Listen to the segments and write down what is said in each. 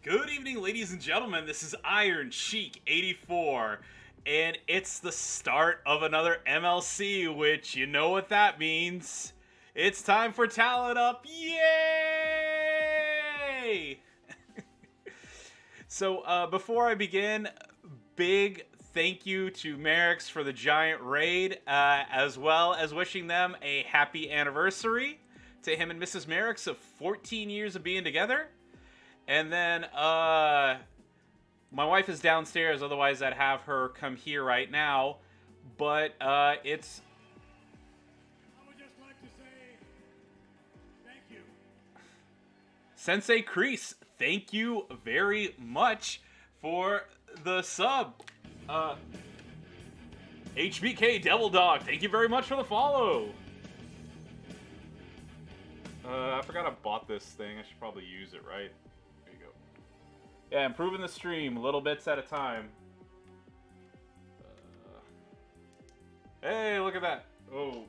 Good evening, ladies and gentlemen. This is Iron Sheik 84, and it's the start of another MLC, which you know what that means. It's time for Talent Up. Yay! So, before I begin, big thank you to Merrick's for the giant raid, as well as wishing them a happy anniversary to him and Mrs. Merrick's of 14 years of being together. And then, my wife is downstairs, otherwise I'd have her come here right now. But, it's... I would just like to say thank you. Sensei Kreese, thank you very much for the sub. HBK Devil Dog, thank you very much for the follow. I forgot I bought this thing. I should probably use it, right? There you go. Yeah, improving the stream, little bits at a time. Hey, look at that. Oh.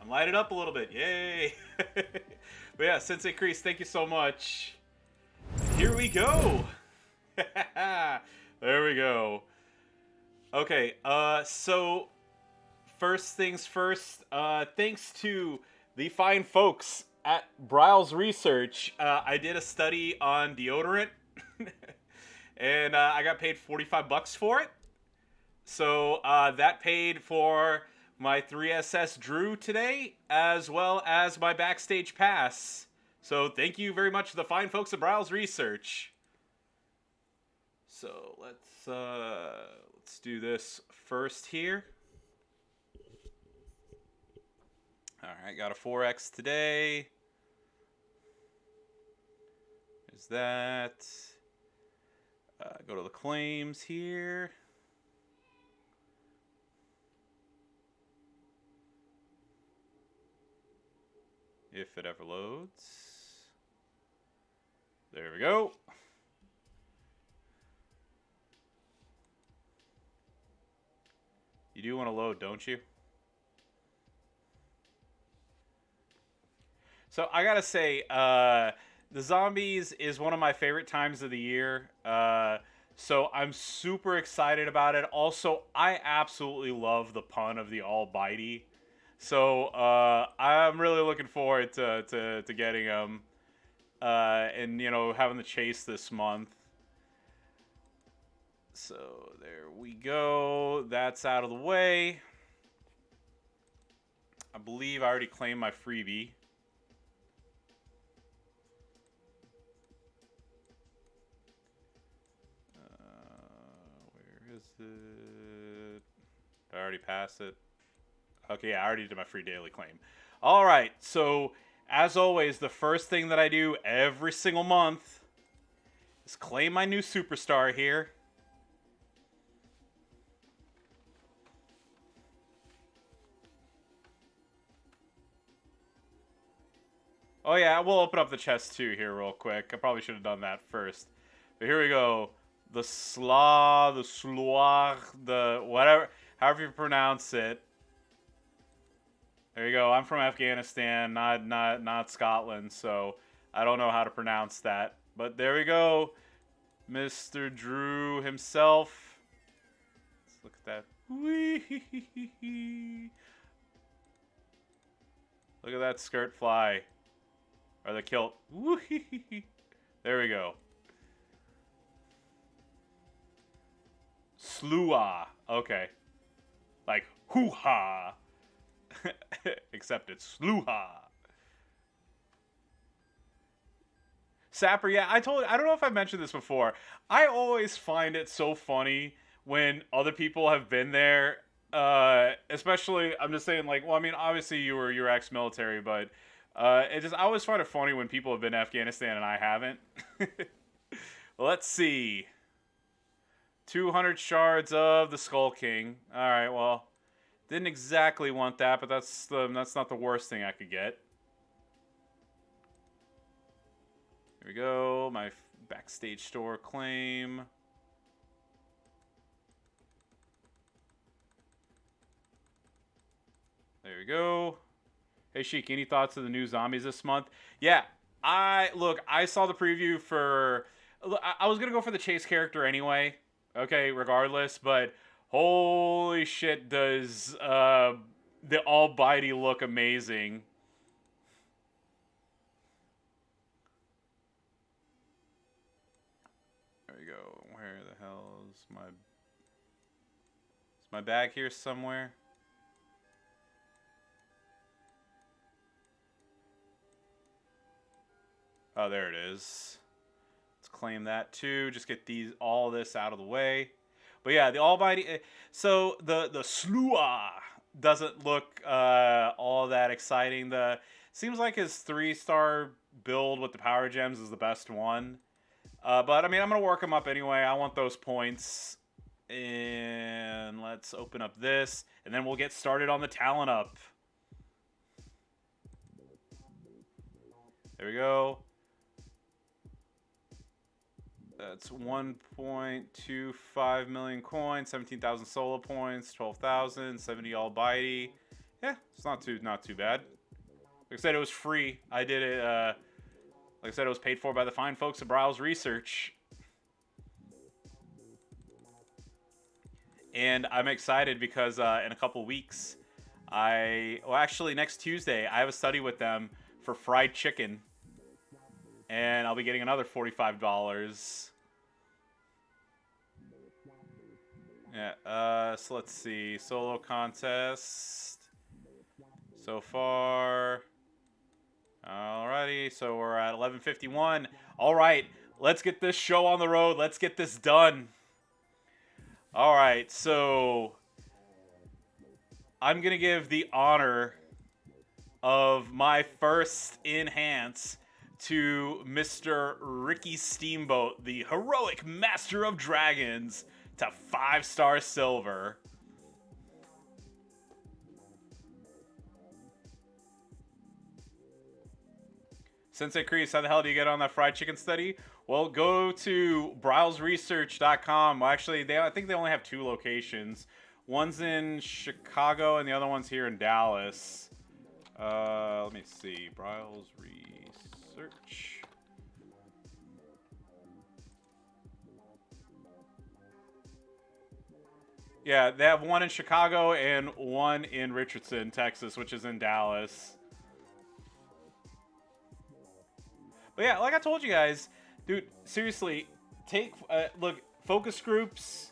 I'm lighted up a little bit. Yay. But yeah, Sensei Kreese, thank you so much. Here we go. There we go. Okay, so first things first, thanks to the fine folks at Bryles Research, I did a study on deodorant, and I got paid 45 bucks for it. So that paid for my 3SS Drew today, as well as my backstage pass. So thank you very much to the fine folks at Bryles Research. So let's do this first here. All right, got a 4X today. There's that. Go to the claims here. If it ever loads. There we go. You do want to load, don't you? So I gotta say, the zombies is one of my favorite times of the year. So I'm super excited about it. Also, I absolutely love the pun of the all bitey. So I'm really looking forward to getting them, and having the chase this month. So there we go. That's out of the way. I believe I already claimed my freebie. Where is it? Did I already pass it? Okay, yeah, I already did my free daily claim. All right, so as always, the first thing that I do every single month is claim my new superstar here. Oh yeah, we'll open up the chest too here real quick. I probably should have done that first. But here we go. The Sloir, the whatever, however you pronounce it. There you go. I'm from Afghanistan, not Scotland, so I don't know how to pronounce that. But there we go. Mr. Drew himself. Let's look at that. Whee! Look at that skirt fly. Or the kilt. Whee! There we go. Slua. Okay. Like hoo-ha. Except it's Sluha. Sapper, yeah, I don't know if I mentioned this before. I always find it so funny when other people have been there. Especially, I'm just saying, like, well, I mean, obviously you're ex-military, but I always find it funny when people have been to Afghanistan and I haven't. Let's see. 200 shards of the Skull King. All right, well. Didn't exactly want that, but that's not the worst thing I could get. Here we go. My backstage store claim. There we go. Hey, Sheik, any thoughts of the new zombies this month? Yeah, I saw the preview for. I was gonna go for the Chase character anyway. Okay, regardless, but holy shit, does the Almighty look amazing? There we go. Where the hell is my? Is my bag here somewhere? Oh, there it is. Let's claim that too. Just get all this out of the way. But yeah, the Almighty. So the Slua doesn't look all that exciting. The seems like his 3-star build with the power gems is the best one. But I mean, I'm gonna work him up anyway. I want those points. And let's open up this, and then we'll get started on the talent up. There we go. That's 1.25 million coins, 17,000 solo points, 12,000, 70 Almighty. Yeah, it's not too bad. Like I said, it was free. I did it. Like I said, it was paid for by the fine folks at Browse Research. And I'm excited because in a couple weeks, actually next Tuesday, I have a study with them for fried chicken. And I'll be getting another $45. Yeah, so let's see. Solo contest. So far. Alrighty, so we're at 11:51. Alright, let's get this show on the road. Let's get this done. Alright, so I'm going to give the honor of my first enhance to Mr. Ricky Steamboat, the heroic master of dragons, to 5-star silver. Sensei Kreese, how the hell do you get on that fried chicken study? Well, go to browseresearch.com. Well, actually, I think they only have 2 locations. One's in Chicago and the other one's here in Dallas. Let me see. Browse Research. Yeah, they have one in Chicago and one in Richardson, Texas, which is in Dallas. But yeah, like I told you guys, dude, seriously, look, focus groups,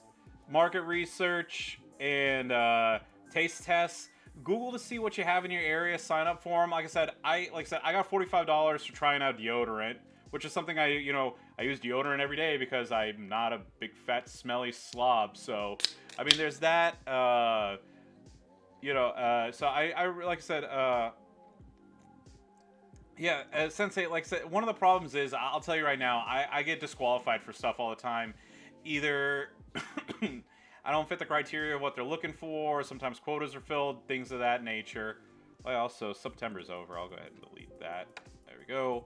market research, and taste tests. Google to see what you have in your area. Sign up for them. Like I said, I got $45 for trying out deodorant, which is something I use deodorant every day because I'm not a big fat smelly slob. So, I mean, there's that. So I like I said, yeah, Sensei, like I said, one of the problems is, I'll tell you right now, I get disqualified for stuff all the time. Either I don't fit the criteria of what they're looking for, or sometimes quotas are filled, things of that nature. Well, also, September's over. I'll go ahead and delete that. There we go.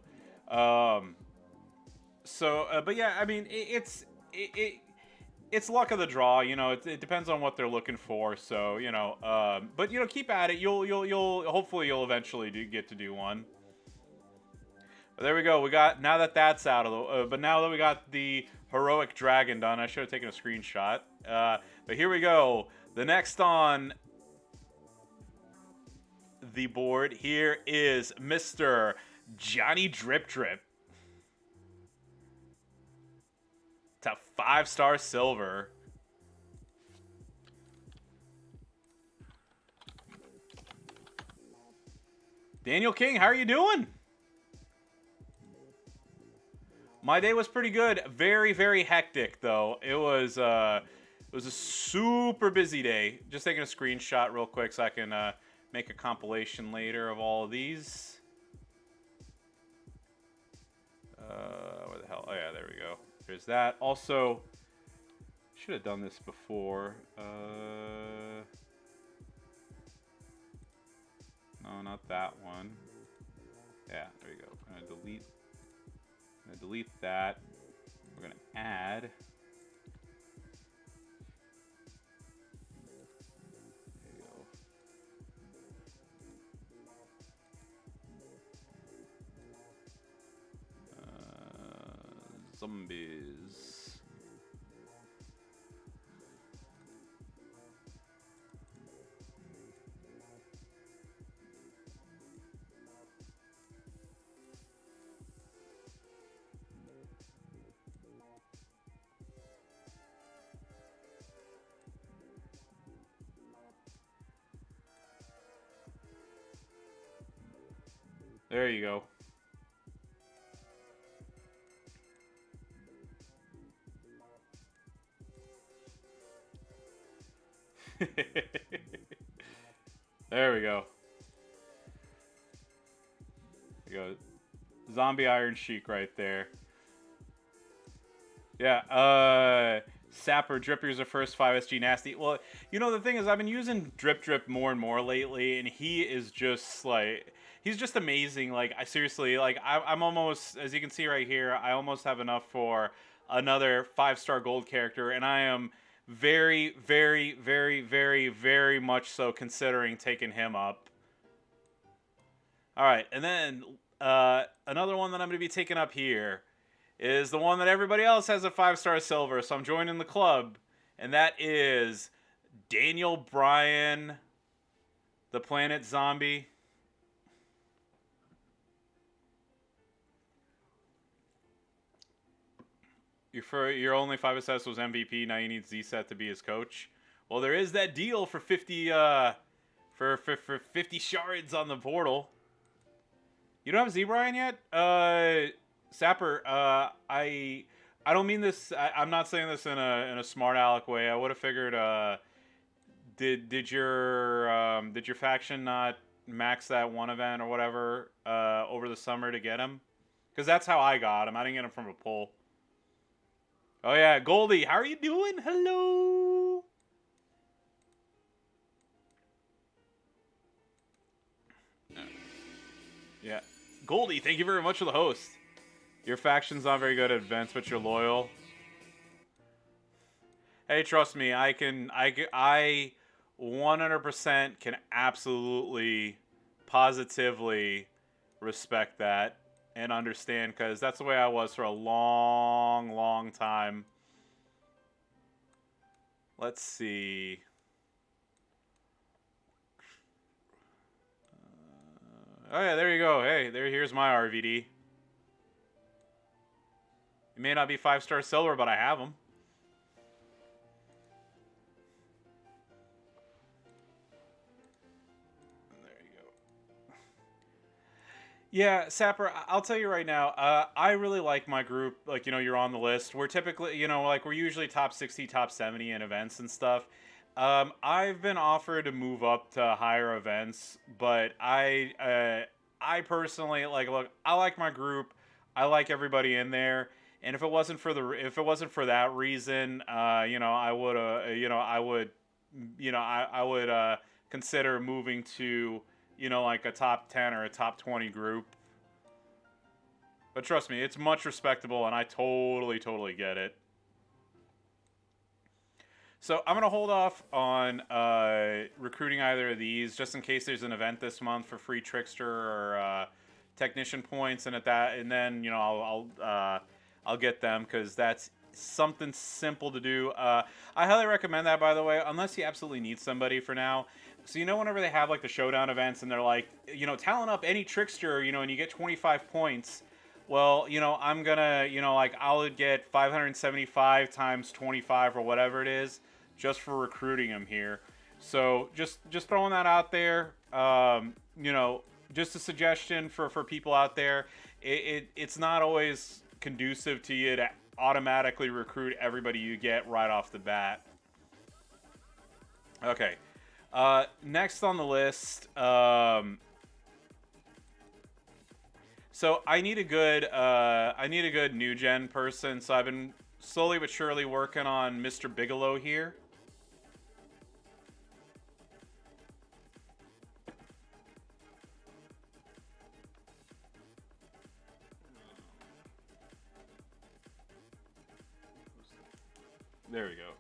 But yeah, I mean, it's luck of the draw. It depends on what they're looking for. So, but keep at it. You'll hopefully you'll eventually get to do one. But there we go. Now that that's out of the. But now that we got the heroic dragon done, I should have taken a screenshot. But here we go. The next on the board here is Mr. Johnny Drip Drip to 5-star silver. Daniel King, how are you doing? My day was pretty good. Very, very hectic, though. It was a super busy day. Just taking a screenshot real quick so I can make a compilation later of all of these. Where the hell? Oh, yeah, there we go. There's that. Also, should have done this before. No, not that one. Yeah, there we go. I'm going to delete that. We're going to add. There you go. Zombies. There you go. There we go. There you go. Zombie Iron Sheik right there. Yeah, Sapper, Dripper's a first 5SG Nasty. Well, you know, the thing is, I've been using Drip more and more lately, and he is just, like, he's just amazing. Like, I seriously, like, I'm almost, as you can see right here, I almost have enough for another 5-star gold character, and I am very, very, very, very, very much so considering taking him up. All right, and then another one that I'm going to be taking up here is the one that everybody else has a 5-star silver, so I'm joining the club, and that is Daniel Bryan, the Planet Zombie. Your only 5SS was MVP. Now you need Z-Set to be his coach. Well, there is that deal for 50 for 50 shards on the portal. You don't have Z Brian yet? Sapper, I don't mean this. I'm not saying this in a smart aleck way. I would have figured. Did your faction not max that one event or whatever over the summer to get him? Because that's how I got him. I didn't get him from a pull. Oh yeah, Goldie, how are you doing? Hello. Yeah, Goldie, thank you very much for the host. Your faction's not very good at events, but you're loyal. Hey, trust me, I 100% can absolutely, positively respect that and understand, because that's the way I was for a long, long time. Let's see. Oh yeah, there you go. Hey, here's my RVD. It may not be 5-star silver, but I have them. There you go. Yeah, Sapper, I'll tell you right now, I really like my group. Like, you know, you're on the list. We're typically, you know, like, we're usually top 60, top 70 in events and stuff. I've been offered to move up to higher events, but I personally, like, look, I like my group. I like everybody in there. And if it wasn't for that reason, you know, I would consider moving to, you know, like a top 10 or a top 20 group. But trust me, it's much respectable, and I totally get it. So I'm gonna hold off on recruiting either of these, just in case there's an event this month for free trickster or technician points, and then, you know, I'll get them, because that's something simple to do. I highly recommend that, by the way, unless you absolutely need somebody for now. So, you know, whenever they have, like, the showdown events and they're like, you know, talent up any trickster, you know, and you get 25 points. Well, you know, I'm gonna, you know, like, I'll get 575 times 25 or whatever it is, just for recruiting him here. So just throwing that out there. You know, just a suggestion for people out there. It's not always conducive to you to automatically recruit everybody you get right off the bat. Okay. Next on the list. So I need a good new gen person. So I've been slowly but surely working on Mr. Bigelow here. There we go.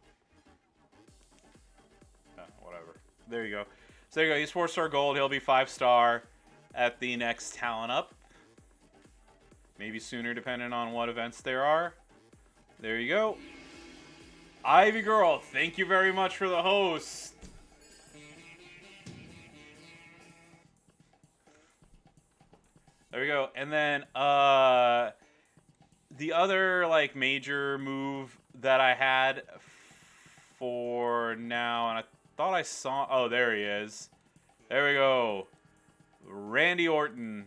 Whatever. There you go. So there you go. He's 4-star gold. He'll be 5-star at the next talent up. Maybe sooner, depending on what events there are. There you go. Ivy Girl, thank you very much for the host. There we go. And then the other like major move that I had for now, and I thought I saw, oh, there he is. There we go. Randy Orton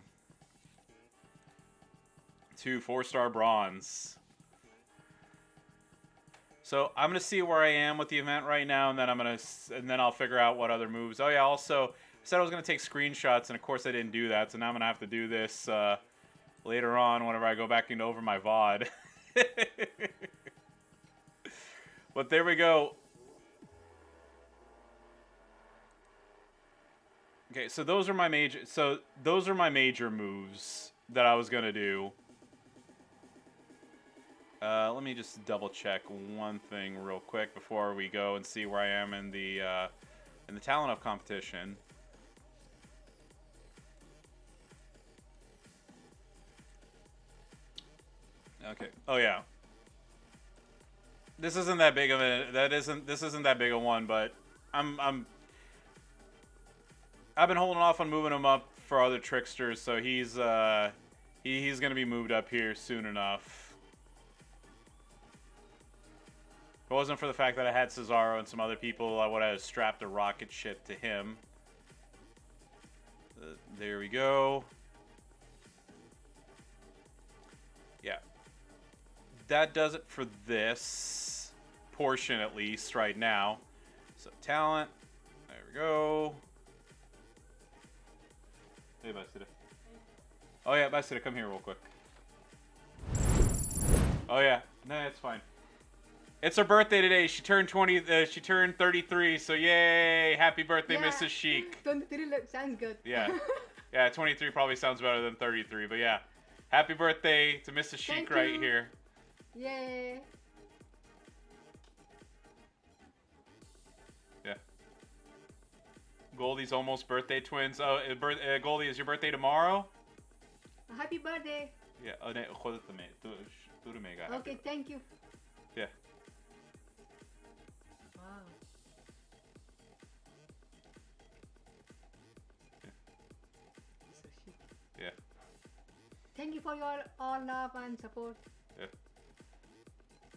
to 4-star bronze. So I'm gonna see where I am with the event right now, and then I'll figure out what other moves. Oh yeah, also I said I was gonna take screenshots, and of course I didn't do that. So now I'm gonna have to do this later on whenever I go back into over my VOD. But there we go. Okay, so those are my major moves that I was gonna do. Let me just double check one thing real quick before we go and see where I am in the talent up competition. Okay. Oh yeah. This isn't that big of this isn't that big a one, but I've been holding off on moving him up for other tricksters, so he's gonna be moved up here soon enough. If it wasn't for the fact that I had Cesaro and some other people, I would have strapped a rocket ship to him. There we go. Yeah. That does it for this portion, at least, right now. So, talent. There we go. Hey, Basida. Oh, yeah, Basida, come here real quick. Oh, yeah. No, it's fine. It's her birthday today. She turned 20. She turned 33. So yay! Happy birthday, Yeah. Mrs. Chic. 23 sounds good. Yeah, yeah. 23 probably sounds better than 33. But yeah, happy birthday to Mrs. Chic Thank right you. here. Yay! Yeah. Goldie's almost birthday twins. Oh, Goldie, is your birthday tomorrow? Happy birthday. Yeah. Oh, ne, ходите ме. Туду ме га. Okay, thank you. Yeah. Wow. So chic. Yeah. Thank you for your all love and support. Yeah.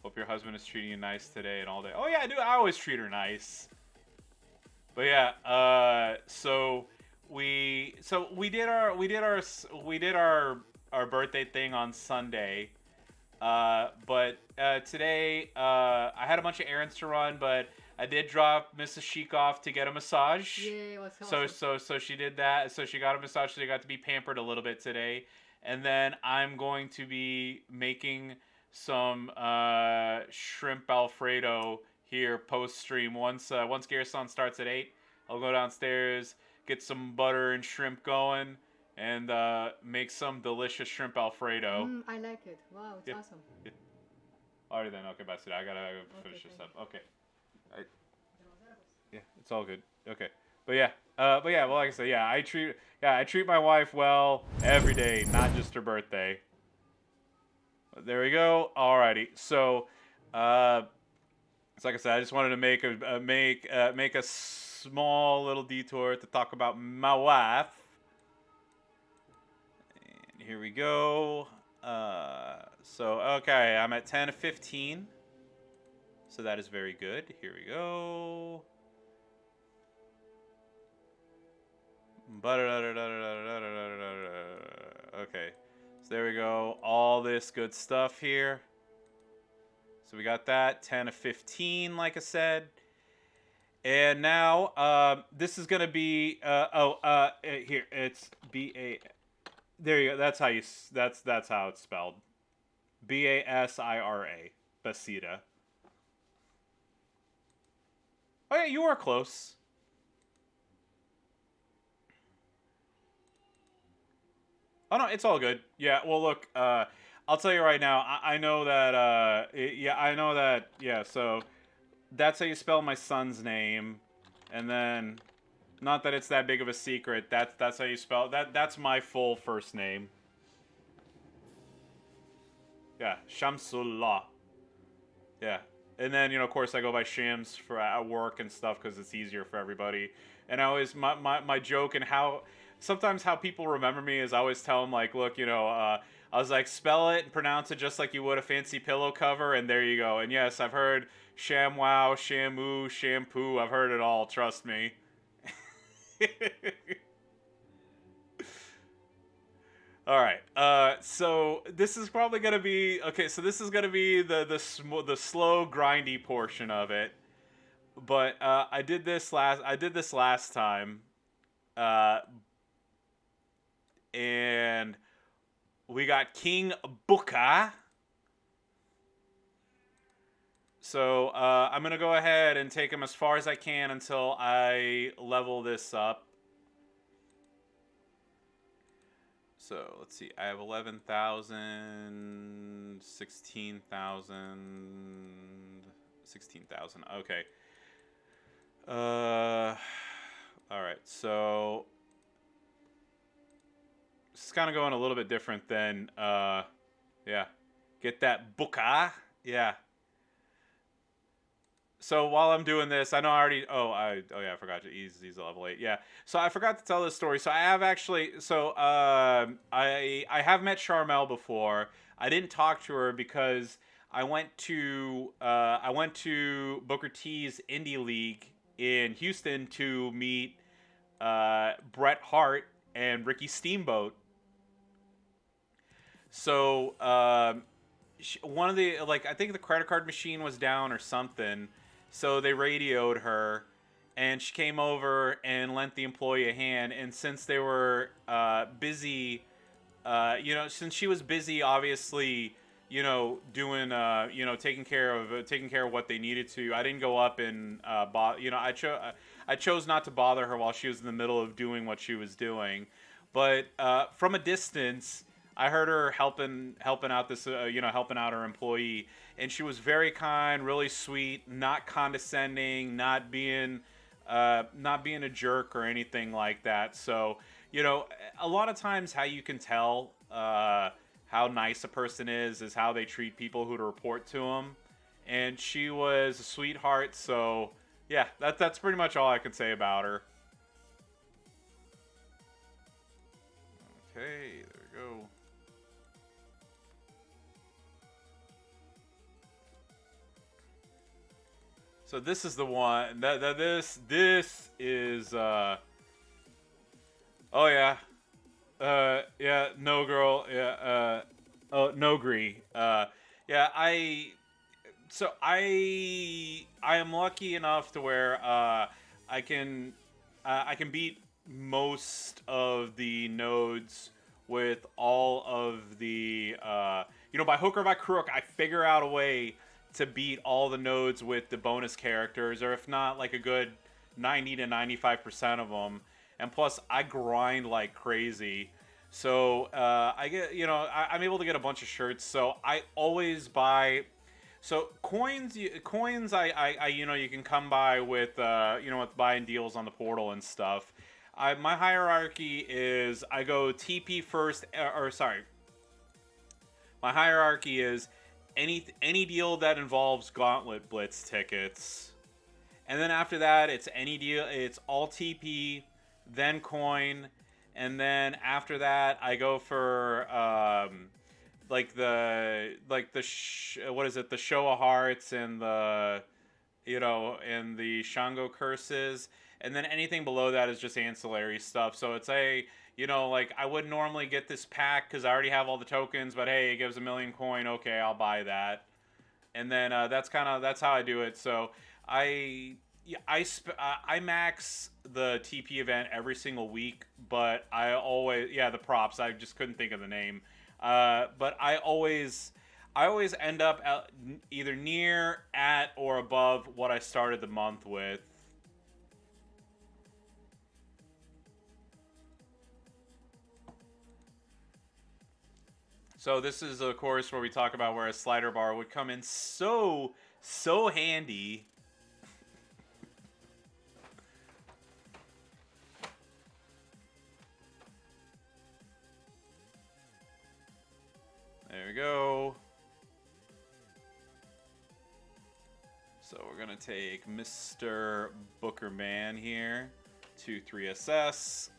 Hope your husband is treating you nice today and all day. Oh yeah, I do. I always treat her nice. But yeah, so we did our birthday thing on Sunday. But today I had a bunch of errands to run, but I did drop Mrs. Chic off to get a massage. Yeah, it was awesome. So she did that. So she got a massage. So they got to be pampered a little bit today. And then I'm going to be making some shrimp Alfredo here post stream. Once Garrison starts at 8, I'll go downstairs, get some butter and shrimp going, and make some delicious shrimp Alfredo. I like it. Wow, it's awesome. Yeah. Alright then, okay, that's it. I gotta finish this up. Okay. Yeah, it's all good. Okay. But yeah, well, like I said, yeah, I treat my wife well every day, not just her birthday. But there we go. Alrighty. So, like I said, I just wanted to make a small little detour to talk about my wife. And here we go. So okay, I'm at 10 of 15. So that is very good. Here we go. Okay, so there we go. All this good stuff here. So we got that 10 of 15, like I said. And now this is gonna be here. It's BA. There you go. That's how that's how it's spelled. Basira. Basira. Oh yeah, you are close. Oh no, it's all good. Yeah, well look, I'll tell you right now, I know that yeah, so that's how you spell my son's name. And then, not that it's that big of a secret, that's how you spell that's my full first name. Yeah, Shamsullah. Yeah. And then, of course, I go by Shams for at work and stuff because it's easier for everybody. And I always, my joke and how, sometimes how people remember me is I always tell them, like, look, I was like, spell it and pronounce it just like you would a fancy pillow cover, and there you go. And yes, I've heard ShamWow, Shamu, Shampoo. I've heard it all, trust me. All right. So this is probably gonna be okay. So this is gonna be the slow grindy portion of it. But I did this last time, uh, and we got King Booka. So I'm gonna go ahead and take him as far as I can until I level this up. So let's see. I have 11,000, 16,000, 16,000. Okay. All right. So this is kind of going a little bit different than, yeah. Get that booka. Yeah. So while I'm doing this, I know I already. Oh yeah, I forgot to. He's level 8. Yeah. So I forgot to tell this story. So I have actually. So I have met Charmel before. I didn't talk to her because I went to Booker T's Indie League in Houston to meet Bret Hart and Ricky Steamboat. So one of the, like, I think the credit card machine was down or something, so they radioed her, and she came over and lent the employee a hand. And since they were busy, since she was busy, obviously, doing, taking care of what they needed to. I didn't go up and I chose not to bother her while she was in the middle of doing what she was doing, but from a distance. I heard her helping out this helping out her employee, and she was very kind, really sweet, not condescending, not being a jerk or anything like that. So a lot of times how you can tell how nice a person is how they treat people who to report to them, and she was a sweetheart. So yeah, that's pretty much all I can say about her. Okay, there we go. So this is the one that this is oh yeah. Yeah, no girl. Yeah, oh, no gree. Yeah, I am lucky enough to where I can I can beat most of the nodes with all of the by hook or by crook. I figure out a way to beat all the nodes with the bonus characters, or if not, like a good 90 to 95% of them. And plus, I grind like crazy. So I get, I'm able to get a bunch of shirts. So I always buy. So coins, you can come by with, with buying deals on the portal and stuff. My hierarchy is I go TP first, or sorry, my hierarchy is any deal that involves Gauntlet Blitz tickets, and then after that it's any deal. It's all TP, then coin, and then after that I go for what is it? The Show of Hearts and the and the Shango curses, and then anything below that is just ancillary stuff. So it's like I wouldn't normally get this pack because I already have all the tokens, but hey, it gives a million coin. Okay, I'll buy that, and then that's how I do it. So I. Yeah, I max the TP event every single week, but I always the props. I just couldn't think of the name, but I always end up either near, at, or above what I started the month with. So this is, of course, where we talk about where a slider bar would come in so handy. There we go. we're gonna take Mr. Booker Man here. 2-3 SS.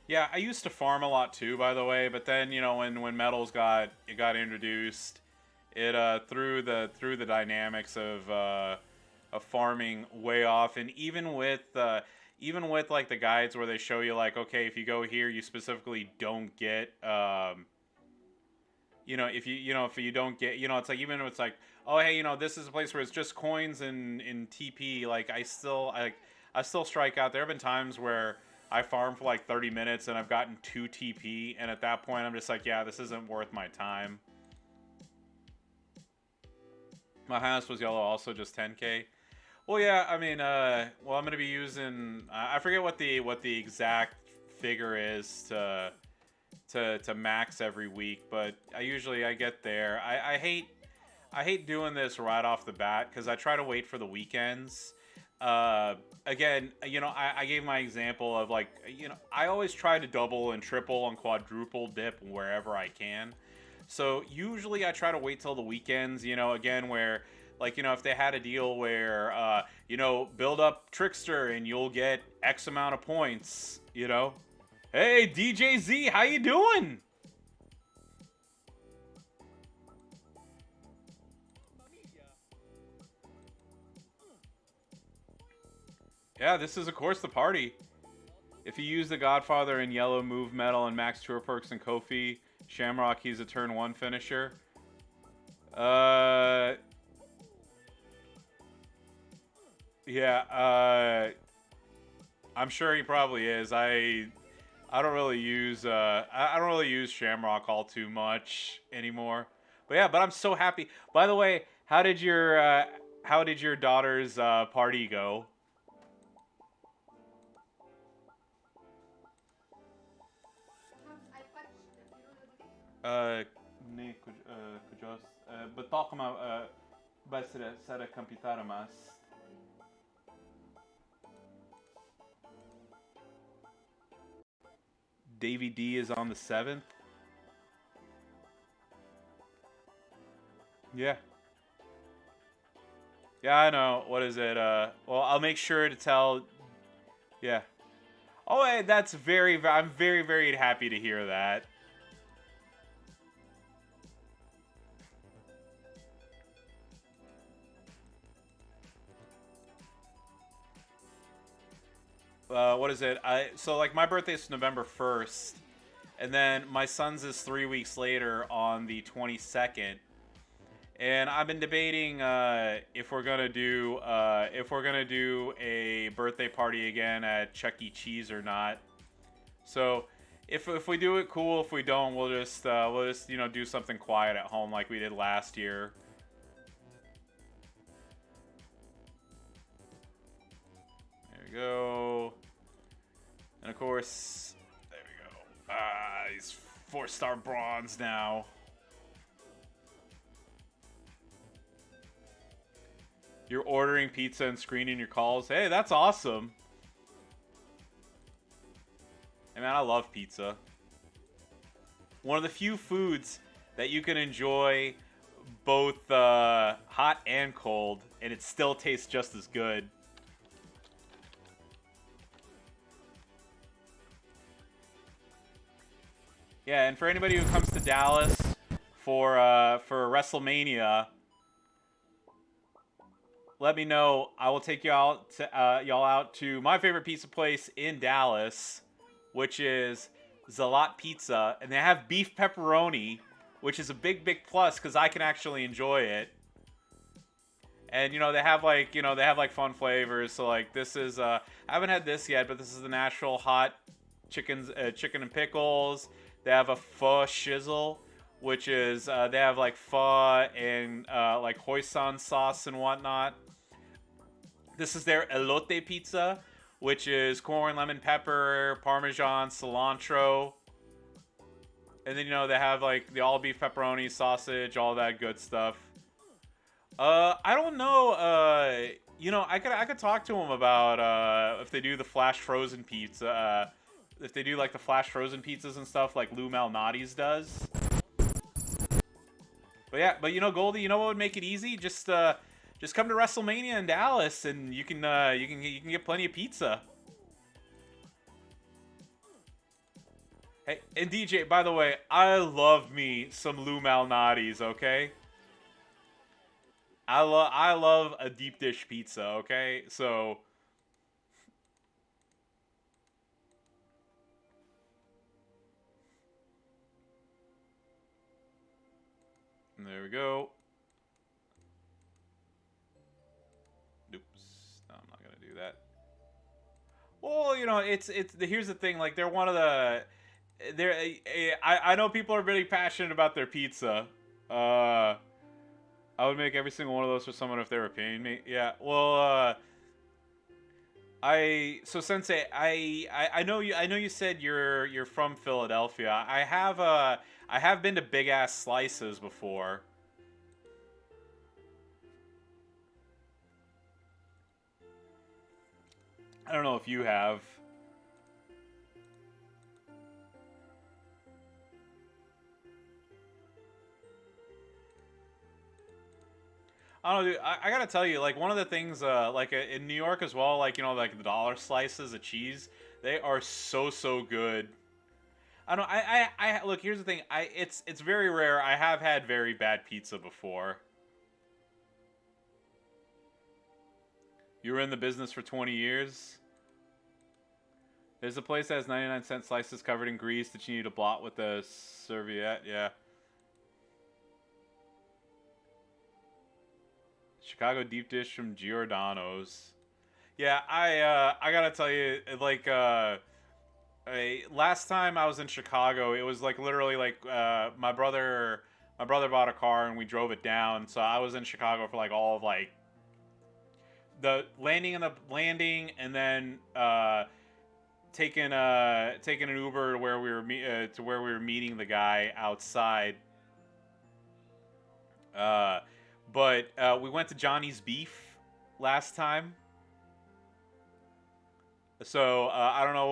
Yeah, I used to farm a lot too, by the way. But then, you know, when metals got introduced, it threw the dynamics of farming way off. And even with like the guides where they show you like, okay, if you go here, you specifically don't get you know, if you don't get, you know, it's like, even if it's like, oh hey, you know, this is a place where it's just coins and in TP, like I still strike out. There have been times where I farm for like 30 minutes and I've gotten 2 TP, and at that point I'm just like, yeah, this isn't worth my time. My highest was yellow, also just 10k. Well, yeah, I mean, well, I'm gonna be using, I forget what the exact figure is to max every week, but I get there. I hate doing this right off the bat because I try to wait for the weekends. Again, you know, I gave my example of like, you know, I always try to double and triple and quadruple dip wherever I can. So usually I try to wait till the weekends, you know, again, where like, you know, if they had a deal where, you know, build up Trickster and you'll get X amount of points, you know. Hey, DJZ, how you doing? Yeah, this is, of course, the party. If you use the Godfather in yellow, move metal, and max tour perks and Kofi, Shamrock, he's a turn 1 finisher. Yeah, I'm sure he probably is. I don't really use I don't really use Shamrock all too much anymore. But yeah, but I'm so happy. By the way, how did your daughter's party go? Ne kujos betalkma basra kapitaramas. Davey D is on the 7th. Yeah. Yeah, I know. What is it? Well, I'll make sure to tell. Yeah. Oh, hey, that's I'm very, very happy to hear that. What is it? So like my birthday is November 1st, and then my son's is 3 weeks later on the 22nd. And I've been debating if we're gonna do a birthday party again at Chuck E. Cheese or not. So if we do it, cool. If we don't, we'll just you know, do something quiet at home like we did last year. There we go. And of course, there we go. He's 4-star bronze now. You're ordering pizza and screening your calls. Hey, that's awesome. Hey man, I love pizza. One of the few foods that you can enjoy both hot and cold, and it still tastes just as good. Yeah, and for anybody who comes to Dallas for WrestleMania, let me know. I will take y'all out to my favorite pizza place in Dallas, which is Zalat Pizza, and they have beef pepperoni, which is a big plus because I can actually enjoy it. And you know, they have like fun flavors. So like this is I haven't had this yet, but this is the Nashville hot chicken and pickles. They have a pho shizzle, which is they have like pho and like hoisin sauce and whatnot. This is their elote pizza, which is corn, lemon, pepper, parmesan, cilantro. And then, you know, they have like the all beef pepperoni, sausage, all that good stuff. I don't know. You know, I could talk to them about if they do the flash frozen pizza. if they do like the flash frozen pizzas and stuff like Lou Malnati's does. But yeah, but you know, Goldie, you know what would make it easy? Just come to WrestleMania in Dallas, and you can get plenty of pizza. Hey, and DJ, by the way, I love me some Lou Malnati's. Okay, I love a deep dish pizza. Okay, so. There we go. Oops. No, I'm not gonna do that. Well, you know, it's here's the thing. Like, they're one of the. They're. I know people are really passionate about their pizza. I would make every single one of those for someone if they were paying me. Yeah. Well. Sensei, I know you said you're from Philadelphia. I have been to Big Ass Slices before. I don't know if you have. I don't know, dude. I gotta tell you, like, one of the things, like, in New York as well, like, you know, like the dollar slices of cheese, they are so good. I don't. Look. Here's the thing. It's very rare. I have had very bad pizza before. You were in the business for 20 years. There's a place that has 99-cent slices covered in grease that you need to blot with a serviette. Yeah. Chicago deep dish from Giordano's. Yeah, I gotta tell you, like, last time I was in Chicago, it was like literally like my brother bought a car and we drove it down. So I was in Chicago for like all of like the landing and then taking an Uber to where we were meeting the guy outside. But we went to Johnny's Beef last time. So I don't know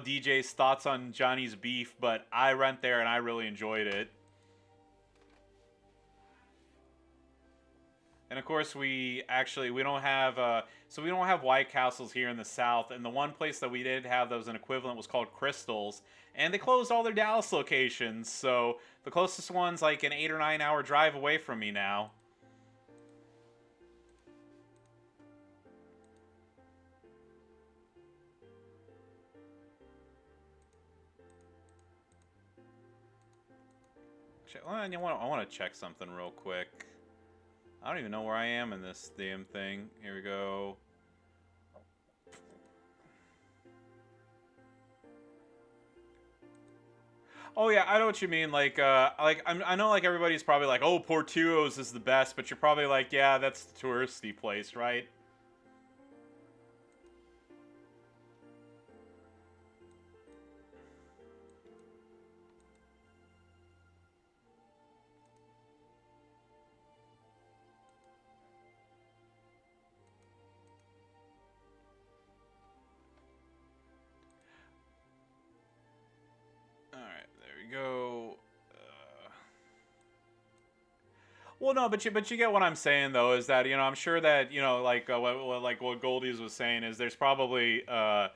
DJ's thoughts on Johnny's Beef, but I went there and I really enjoyed it. And of course, we don't have we don't have White Castles here in the South. And the one place that we did have that was an equivalent was called Crystals, and they closed all their Dallas locations. So the closest one's like an 8 or 9 hour drive away from me now. I want to check something real quick. I don't even know where I am in this damn thing. Here we go. Oh yeah, I know what you mean. I know like everybody's probably like, oh, Portillo's is the best, but you're probably like, yeah, that's the touristy place, right? Go. Well, no, but you get what I'm saying though. Is that, you know, I'm sure that, you know, like what Goldies was saying is there's probably. Oh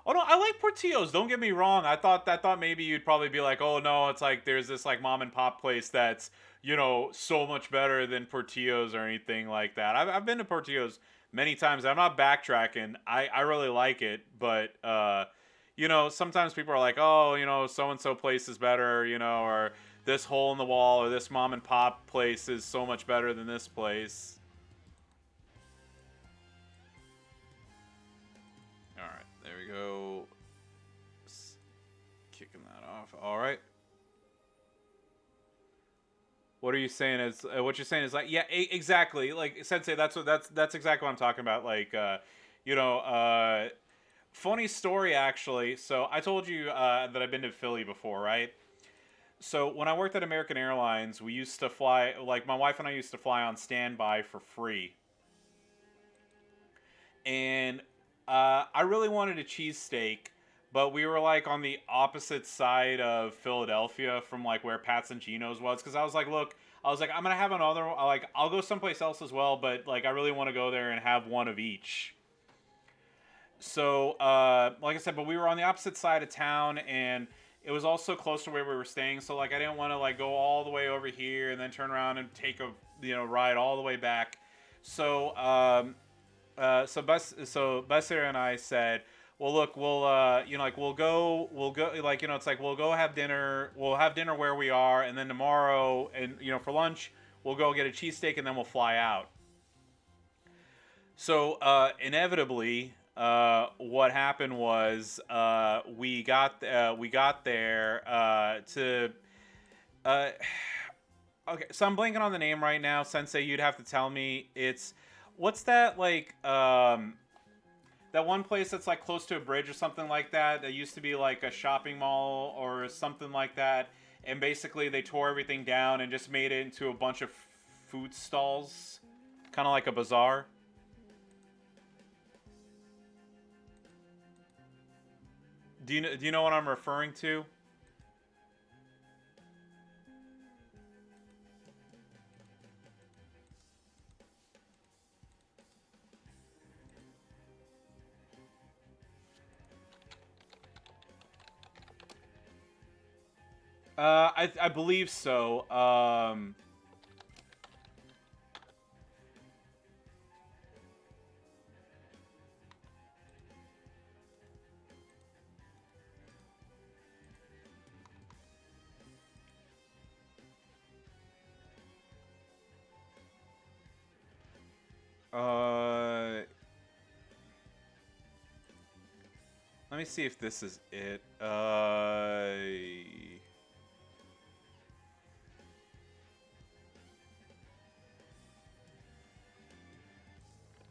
no, I like Portillo's. Don't get me wrong. I thought maybe you'd probably be like, oh no, it's like there's this like mom and pop place that's, you know, so much better than Portillo's or anything like that. I've been to Portillo's many times. I'm not backtracking. I really like it, but you know, sometimes people are like, oh, you know, so and so place is better, you know, or this hole in the wall or this mom and pop place is so much better than this place. All right, there we go. Just kicking that off. All right. What are you saying? Is what you're saying is like, yeah, exactly. Like Sensei, that's exactly what I'm talking about. Like, you know, funny story actually. So I told you that I've been to Philly before, right? So when I worked at American Airlines, we used to fly, like my wife and I used to fly on standby for free. And I really wanted a cheesesteak, but we were like on the opposite side of Philadelphia from like where Pat's and Geno's was, because I was like, look, I was like, I'm gonna have another, like, I'll go someplace else as well, but like I really want to go there and have one of each. So like I said, but we were on the opposite side of town, and it was also close to where we were staying, so like I didn't want to like go all the way over here and then turn around and take a ride all the way back. So so Besser and I said, well, look, we'll like we'll go, like, it's like we'll go have dinner. We'll have dinner where we are, and then tomorrow, and for lunch, we'll go get a cheesesteak, and then we'll fly out. So inevitably, what happened was we got there to. Uh, okay, so I'm blanking on the name right now, Sensei. You'd have to tell me. It's what's that, like, that one place that's like close to a bridge or something like that. That used to be like a shopping mall or something like that, and basically they tore everything down and just made it into a bunch of food stalls, kind of like a bazaar. Do you know what I'm referring to? I believe so. Uh, Let me see if this is it.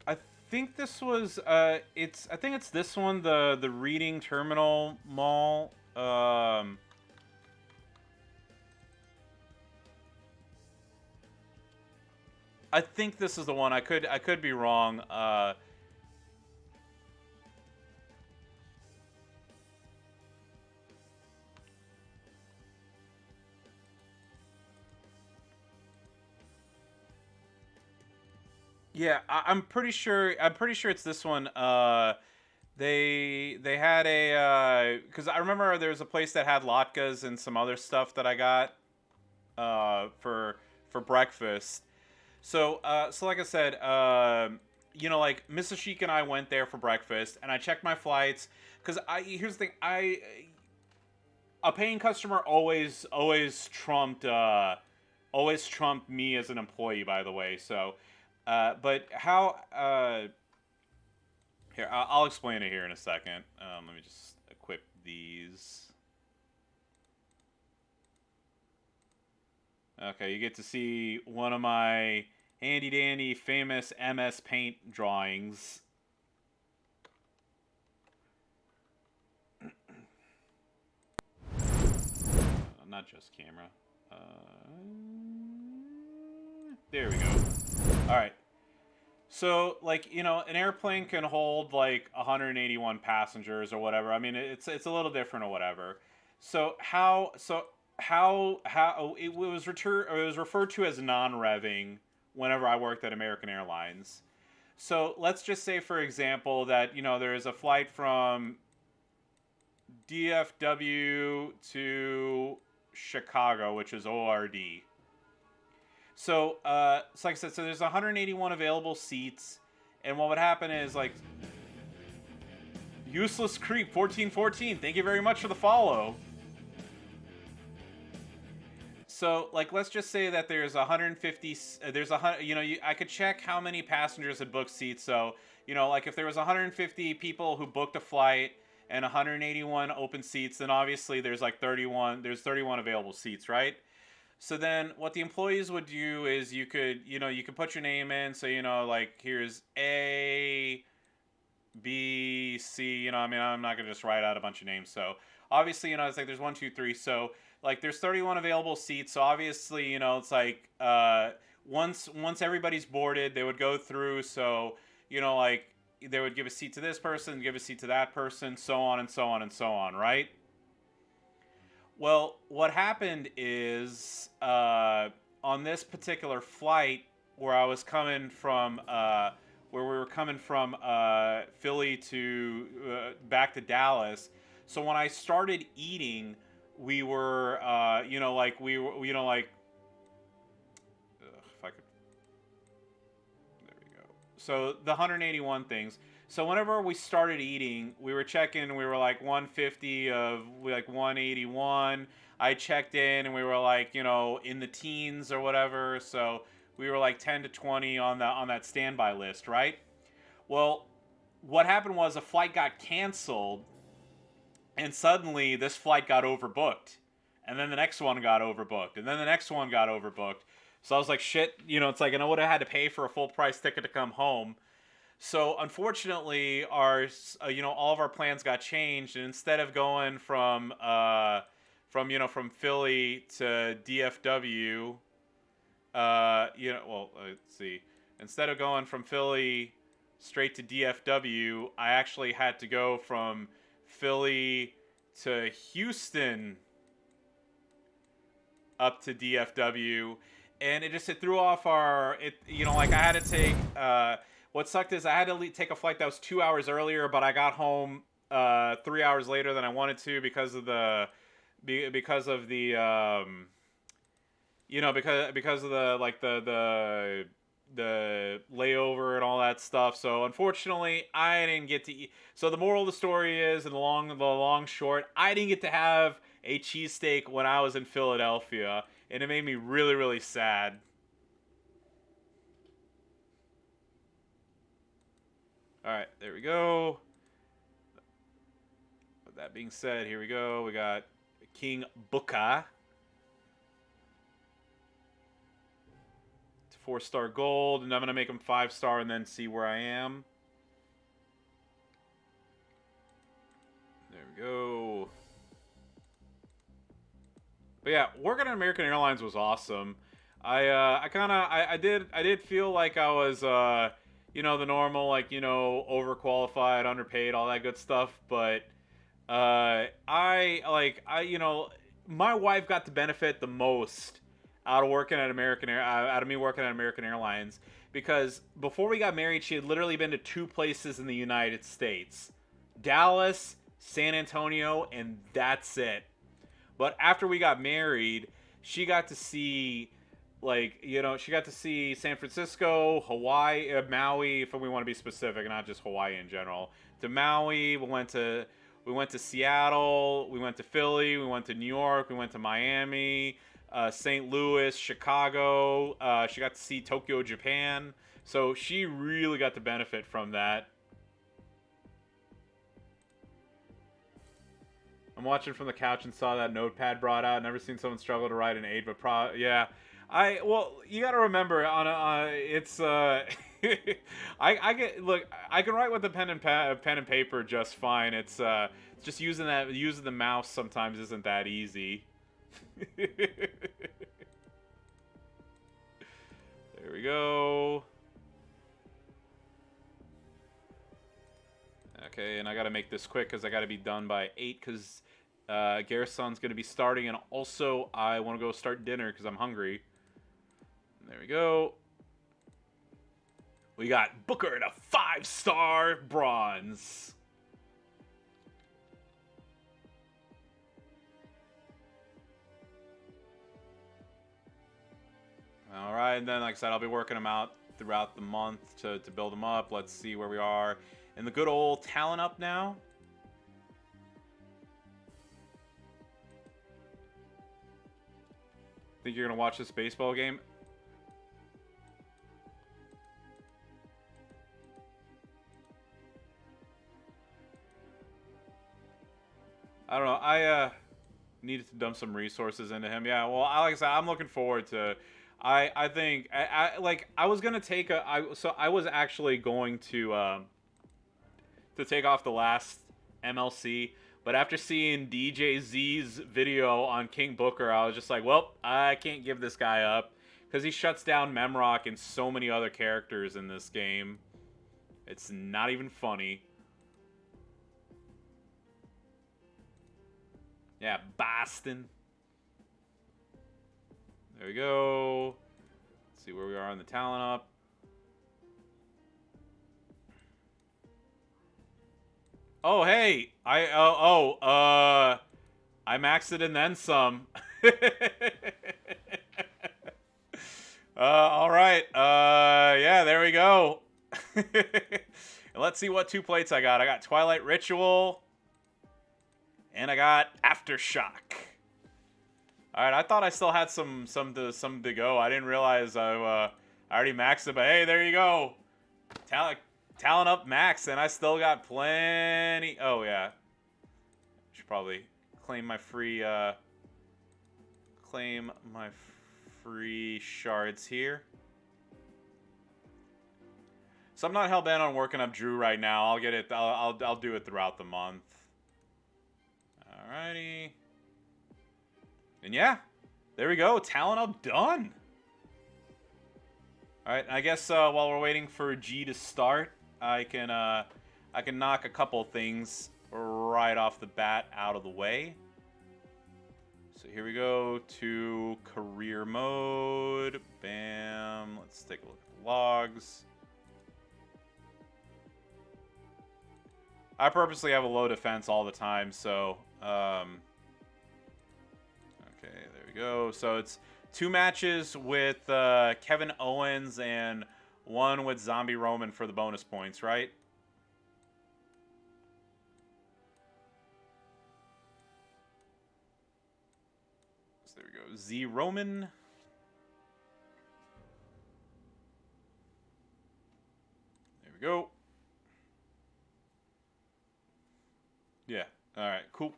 I think this was I think it's this one, the Reading Terminal Mall. I think this is the one. I could be wrong. Yeah, I'm pretty sure. I'm pretty sure it's this one. They had a because I remember there was a place that had latkes and some other stuff that I got for breakfast. So so like I said, like Mrs. Sheik and I went there for breakfast, and I checked my flights because I here's the thing, I a paying customer always trumped me as an employee, by the way. So but how here, I'll explain it here in a second. Let me just equip these. Okay, you get to see one of my handy dandy famous MS Paint drawings. Not just camera. There we go. All right. So, like, an airplane can hold like 181 passengers or whatever. I mean, it's a little different or whatever. So how it was referred to as non-revving whenever I worked at American Airlines. So let's just say, for example, that there is a flight from DFW to Chicago, which is ORD. So like I said, so there's 181 available seats, and what would happen is, like, Useless Creep 1414, thank you very much for the follow. So, like, let's just say that there's 150. There's 100. I could check how many passengers had booked seats. So, like, if there was 150 people who booked a flight and 181 open seats, then obviously there's like 31. There's 31 available seats, right? So then, what the employees would do is you could put your name in. So like, here's A, B, C. I mean, I'm not gonna just write out a bunch of names. So obviously, it's like there's 1, 2, 3. So like there's 31 available seats. So obviously, it's like once everybody's boarded, they would go through. So like they would give a seat to this person, give a seat to that person, so on and so on and so on, right? Well, what happened is on this particular flight where I was coming from, where we were coming from Philly to back to Dallas. So when I started eating, we were, like we were, like, if I could, there we go. So the 181 things. So whenever we started eating, we were checking. We were like 150 of like 181. I checked in, and we were like in the teens or whatever. So we were like 10 to 20 on that standby list, right? Well, what happened was a flight got canceled, and suddenly this flight got overbooked, and then the next one got overbooked, and then the next one got overbooked. So I was like, shit, it's like, and I would have had to pay for a full price ticket to come home. So unfortunately, our all of our plans got changed, and instead of going from Philly to DFW, let's see, instead of going from Philly straight to DFW, I actually had to go from Philly to Houston up to DFW, and it threw off like I had to take. What sucked is I had to take a flight that was 2 hours earlier, but I got home 3 hours later than I wanted to because of the because of the the layover and all that stuff. So unfortunately, I didn't get to eat. So the moral of the story is, in the long short, I didn't get to have a cheesesteak when I was in Philadelphia, and it made me really, really sad. All right, there we go. With that being said, here we go. We got King Booker. It's 4-star gold, and I'm going to make him 5-star and then see where I am. There we go. But yeah, working at American Airlines was awesome. I did feel like I was the normal, like, overqualified, underpaid, all that good stuff. But my wife got to benefit the most out of me working at American Airlines, because before we got married, she had literally been to 2 places in the United States: Dallas, San Antonio, and that's it. But after we got married, she got to see, she got to see San Francisco, Hawaii, Maui, if we want to be specific, not just Hawaii in general. To Maui, we went to Seattle, we went to Philly, we went to New York, we went to Miami, St. Louis, Chicago. She got to see Tokyo, Japan. So she really got to benefit from that. I'm watching from the couch and saw that notepad brought out. Never seen someone struggle to write an 8, but yeah. You got to remember it's I can write with the pen and paper just fine. It's just using the mouse sometimes isn't that easy. There we go. Okay, and I got to make this quick because I got to be done by 8 because Garrison's going to be starting, and also I want to go start dinner because I'm hungry. There we go. We got Booker at a 5-star bronze. All right, and then, like I said, I'll be working them out throughout the month to build them up. Let's see where we are in the good old talent up now. Think you're gonna watch this baseball game? I don't know. I needed to dump some resources into him. Yeah, well, like I said, I'm looking forward to. I think I was gonna take I was actually going to take off the last MLC, but after seeing DJ Z's video on King Booker, I was just like, well, I can't give this guy up because he shuts down Memrock and so many other characters in this game. It's not even funny. Yeah, Boston. There we go. Let's see where we are on the talent up. Oh, hey. I maxed it and then some. All right. Yeah, there we go. Let's see what 2 plates I got. I got Twilight Ritual. And I got Aftershock. All right, I thought I still had some to go. I didn't realize I already maxed it, but hey, there you go. Talent up max, and I still got plenty. Oh yeah, should probably claim my free shards here. So I'm not hell bent on working up Drew right now. I'll get it. I'll do it throughout the month. Alrighty. And yeah, there we go. Talent up done. All right. I guess while we're waiting for G to start, I can knock a couple things right off the bat out of the way. So here we go to career mode. Bam. Let's take a look at the logs. I purposely have a low defense all the time, so okay, there we go. So it's 2 matches with Kevin Owens and 1 with Zombie Roman for the bonus points, right? So there we go. Z Roman. There we go. Yeah. All right. Cool.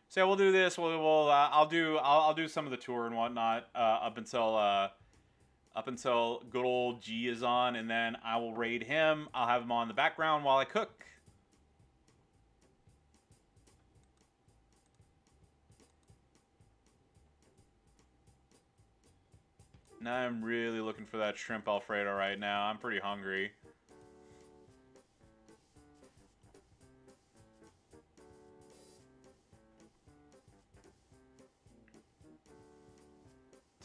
So yeah, we'll do this. I'll do some of the tour and whatnot up until good old G is on, and then I will raid him. I'll have him on the background while I cook. Now I'm really looking for that shrimp Alfredo right now. I'm pretty hungry.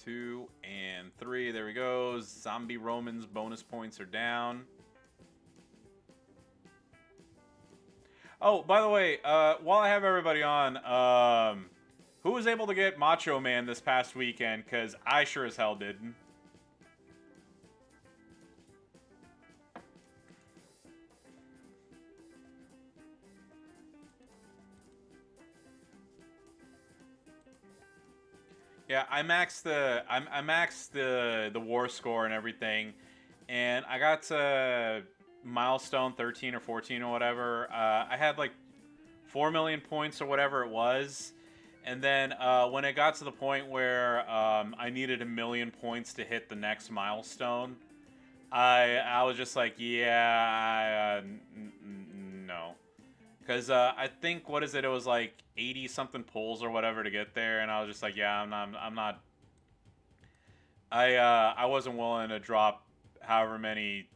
Two and 3. There we go. Zombie Roman's bonus points are down. Oh, by the way, while I have everybody on, who was able to get Macho Man this past weekend? Because I sure as hell didn't. Yeah, I maxed the war score and everything, and I got to milestone 13 or 14 or whatever. I had like 4 million points or whatever it was. And then when it got to the point where I needed 1 million points to hit the next milestone, I was just like, yeah, no. Because I think, what is it? It was like 80 something pulls or whatever to get there, and I was just like, yeah, I'm not. I wasn't willing to drop however many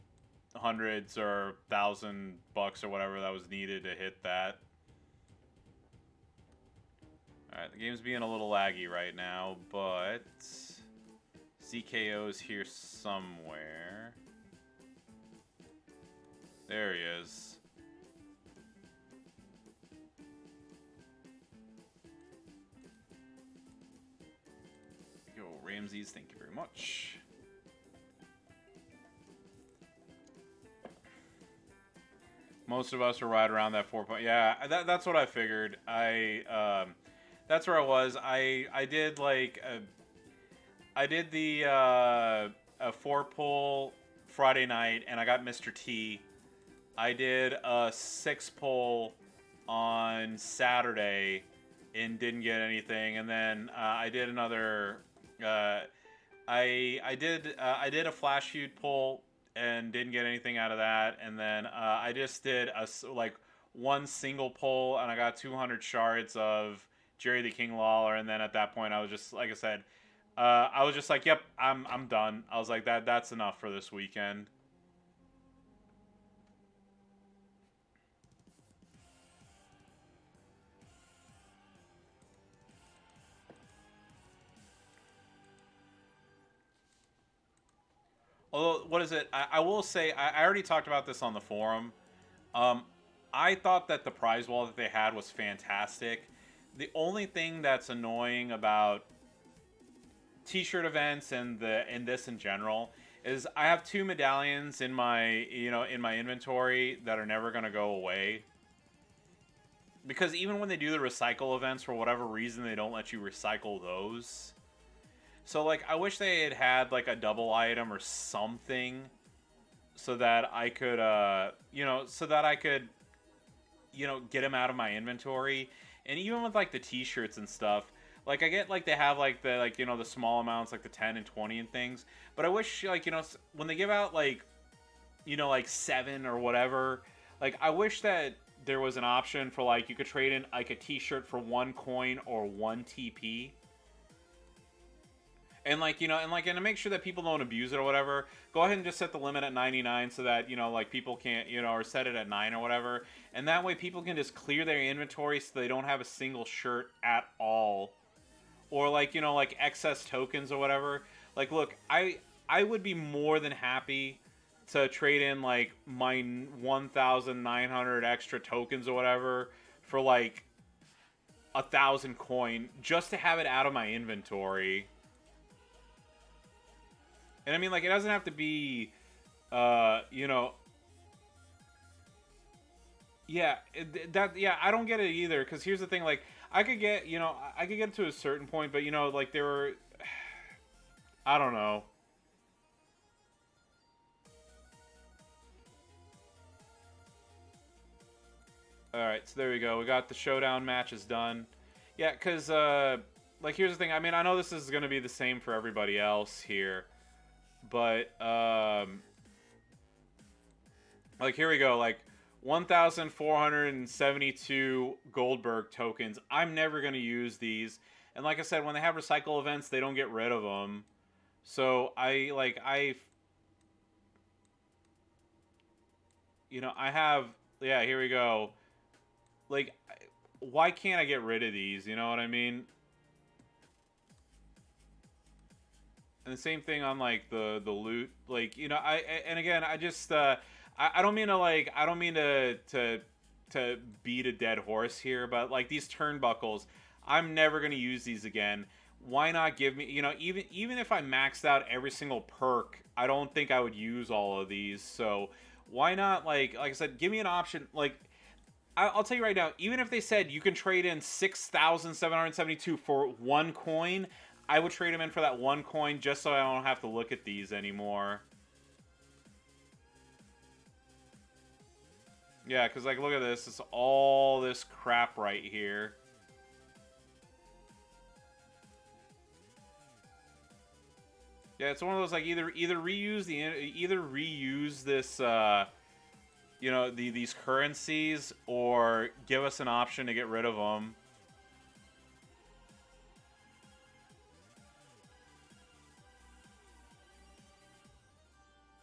hundreds or $1,000 or whatever that was needed to hit that. Alright, the game's being a little laggy right now, but CKO's here somewhere. There he is. Yo, Ramses, thank you very much. Most of us are right around that 4 point. Yeah, that's what I figured. That's where I was. I did like I did the a 4 pull Friday night, and I got Mr. T. I did a 6 pull on Saturday and didn't get anything, and then I did another. I did a flash feud pull and didn't get anything out of that, and then I just did like 1 single pull, and I got 200 shards of Jerry the King Lawler, and then at that point I was just, like I said, I was just like, yep, I'm done. I was like, that's enough for this weekend. Although, what is it? I will say, I already talked about this on the forum. Um, I thought that the prize wall that they had was fantastic. The only thing that's annoying about t-shirt events and this in general is I have 2 medallions in my inventory that are never gonna go away. Because even when they do the recycle events, for whatever reason, they don't let you recycle those. So, like, I wish they had like, a double item or something so that I could, get them out of my inventory. And even with, like, the t-shirts and stuff, like, I get, like, they have, like, the small amounts, like, the 10 and 20 and things. But I wish, like, when they give out, like, like, 7 or whatever, like, I wish that there was an option for, like, you could trade in, like, a t-shirt for 1 coin or 1 TP. And, like, and to make sure that people don't abuse it or whatever, go ahead and just set the limit at 99 so that, like, people can't, or set it at 9 or whatever. And that way people can just clear their inventory so they don't have a single shirt at all. Or, like, like, excess tokens or whatever. Like, look, I would be more than happy to trade in, like, my 1,900 extra tokens or whatever for, like, 1,000 coin just to have it out of my inventory. And I mean, like, it doesn't have to be, yeah, I don't get it either. Because here's the thing, like, I could get, I could get to a certain point, but, like, there were, I don't know. Alright, so there we go. We got the showdown matches done. Yeah, because, like, here's the thing. I mean, I know this is going to be the same for everybody else here. But, like, here we go. Like, 1,472 Goldberg tokens. I'm never going to use these. And like I said, when they have recycle events, they don't get rid of them. So, I have, yeah, here we go. Like, why can't I get rid of these? You know what I mean? And the same thing on, like, the loot. Like, and again, I just, I don't mean to, like, I don't mean to beat a dead horse here, but, like, these turnbuckles, I'm never going to use these again. Why not give me, even if I maxed out every single perk, I don't think I would use all of these. So why not, like I said, give me an option. Like, I'll tell you right now, even if they said you can trade in 6,772 for 1 coin, I would trade them in for that 1 coin just so I don't have to look at these anymore. Yeah, because, like, look at this. It's all this crap right here. Yeah, it's one of those, like, either reuse this, these currencies, or give us an option to get rid of them.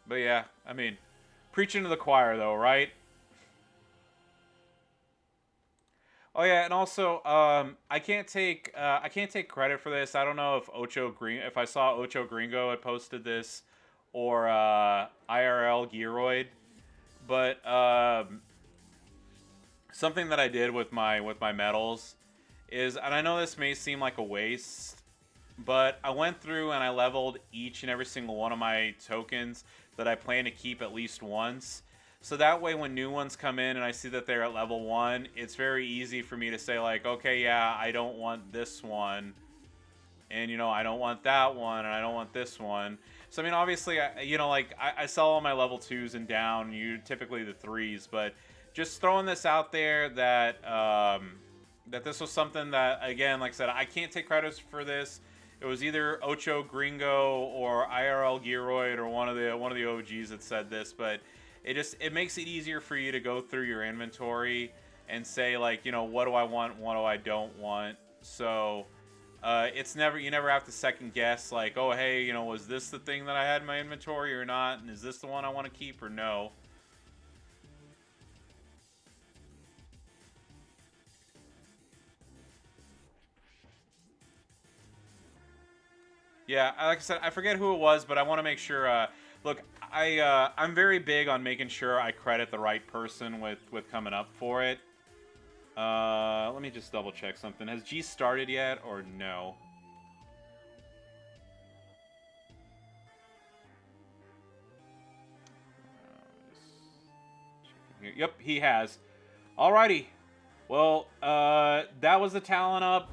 But yeah, I mean, preaching to the choir though, right? Oh yeah, and also, I can't take credit for this. I don't know if I saw Ocho Gringo had posted this, or IRL Gearoid, but something that I did with my medals is, and I know this may seem like a waste, but I went through and I leveled each and every single one of my tokens that I plan to keep at least once. So that way when new ones come in and I see that they're at level 1, it's very easy for me to say, like, okay, yeah, I don't want this one. And, I don't want that one, and I don't want this one. So, I mean, obviously, I sell all my level 2s and down, typically the 3s, but just throwing this out there that, that this was something that, again, like I said, I can't take credit for this. It was either Ocho Gringo or IRL Gearoid or one of the OGs that said this, but it makes it easier for you to go through your inventory and say, like, what do I want, what do I don't want. So, It's never, you never have to second guess, like, oh, hey, you know, was this the thing that I had in my inventory or not? And is this the one I want to keep or no? Yeah, like I said, I forget who it was, but I want to make sure. Look, I'm very big on making sure I credit the right person with coming up for it. Let me just double check something. Has G started yet or no? Yep, he has. Alrighty. Well, that was the talent up.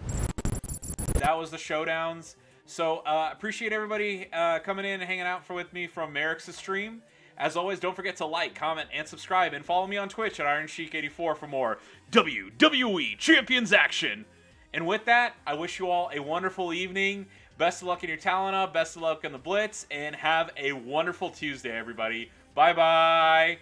That was the showdowns. So, appreciate everybody coming in and hanging out with me from Merrick's stream. As always, don't forget to like, comment, and subscribe, and follow me on Twitch at IronSheik84 for more WWE Champions action. And with that, I wish you all a wonderful evening. Best of luck in your talent up, best of luck in the Blitz, and have a wonderful Tuesday, everybody. Bye-bye.